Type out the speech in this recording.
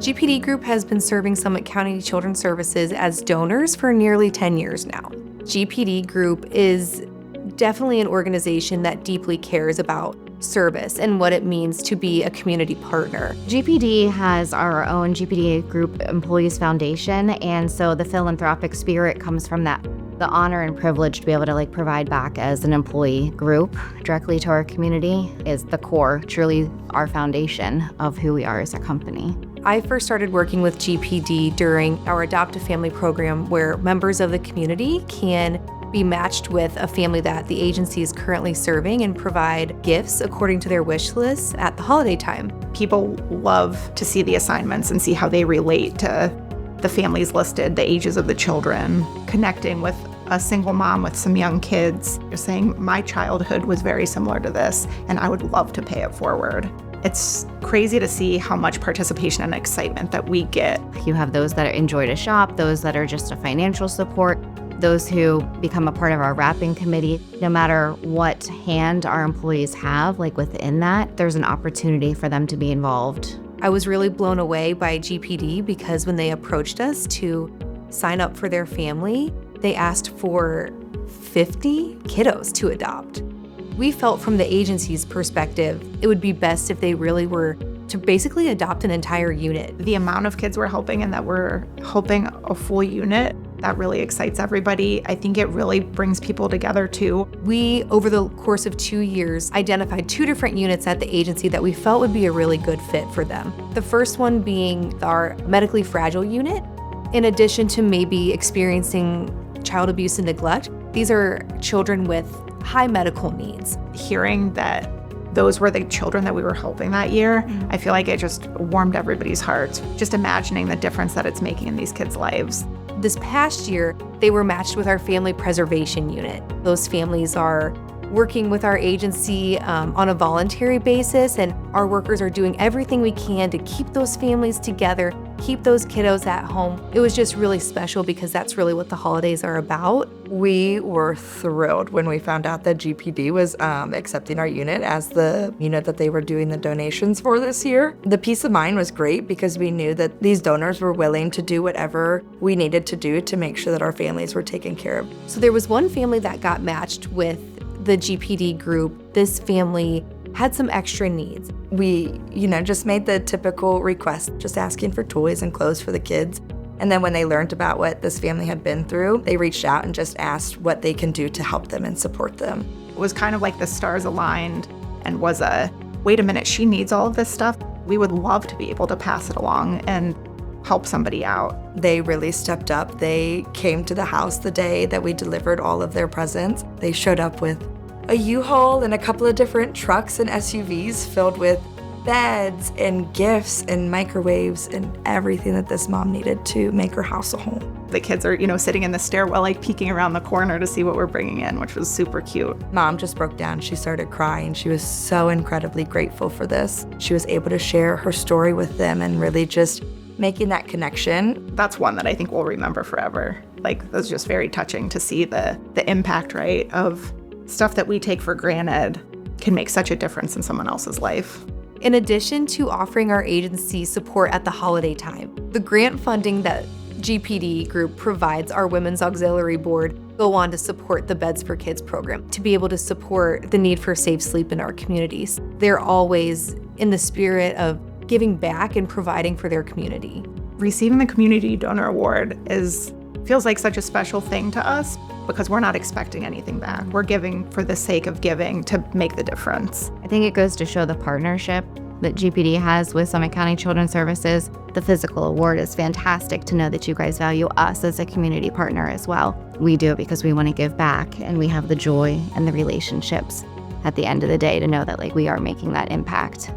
GPD Group has been serving Summit County Children's Services as donors for nearly 10 years now. GPD Group is definitely an organization that deeply cares about service and what it means to be a community partner. GPD has our own GPD Group Employees Foundation, and so the philanthropic spirit comes from that. The honor and privilege to be able to provide back as an employee group directly to our community is the core, truly our foundation of who we are as a company. I first started working with GPD during our Adopt a Family program, where members of the community can be matched with a family that the agency is currently serving and provide gifts according to their wish list at the holiday time. People love to see the assignments and see how they relate to the families listed, the ages of the children, connecting with a single mom with some young kids. You're saying, my childhood was very similar to this, and I would love to pay it forward. It's crazy to see how much participation and excitement that we get. You have those that enjoy to shop, those that are just a financial support, those who become a part of our wrapping committee. No matter what hand our employees have, within that, there's an opportunity for them to be involved. I was really blown away by GPD because when they approached us to sign up for their family, they asked for 50 kiddos to adopt. We felt from the agency's perspective, it would be best if they really were to basically adopt an entire unit. The amount of kids we're helping and that we're helping a full unit, that really excites everybody. I think it really brings people together too. We, over the course of 2 years, identified 2 different units at the agency that we felt would be a really good fit for them. The first one being our medically fragile unit. In addition to maybe experiencing child abuse and neglect, these are children with high medical needs. Hearing that those were the children that we were helping that year, I feel like it just warmed everybody's hearts. Just imagining the difference that it's making in these kids' lives. This past year, they were matched with our family preservation unit. Those families are working with our agency on a voluntary basis, and our workers are doing everything we can to keep those families together, keep those kiddos at home. It was just really special because that's really what the holidays are about. We were thrilled when we found out that GPD was accepting our unit as the unit that they were doing the donations for this year. The peace of mind was great because we knew that these donors were willing to do whatever we needed to do to make sure that our families were taken care of. So there was one family that got matched with the GPD group. This family had some extra needs. We, just made the typical request, just asking for toys and clothes for the kids. And then when they learned about what this family had been through, they reached out and just asked what they can do to help them and support them. It was kind of like the stars aligned and was wait a minute, she needs all of this stuff. We would love to be able to pass it along and help somebody out. They really stepped up. They came to the house the day that we delivered all of their presents. They showed up with a U-Haul and a couple of different trucks and SUVs filled with beds and gifts and microwaves and everything that this mom needed to make her house a home. The kids are, sitting in the stairwell, peeking around the corner to see what we're bringing in, which was super cute. Mom just broke down. She started crying. She was so incredibly grateful for this. She was able to share her story with them and really just making that connection. That's one that I think we'll remember forever. It was just very touching to see the impact, right, of stuff that we take for granted can make such a difference in someone else's life. In addition to offering our agency support at the holiday time, the grant funding that GPD Group provides our Women's Auxiliary Board go on to support the Beds for Kids program, to be able to support the need for safe sleep in our communities. They're always in the spirit of giving back and providing for their community. Receiving the Community Donor Award feels like such a special thing to us because we're not expecting anything back. We're giving for the sake of giving to make the difference. I think it goes to show the partnership that GPD has with Summit County Children's Services. The physical award is fantastic to know that you guys value us as a community partner as well. We do it because we want to give back, and we have the joy and the relationships at the end of the day to know that we are making that impact.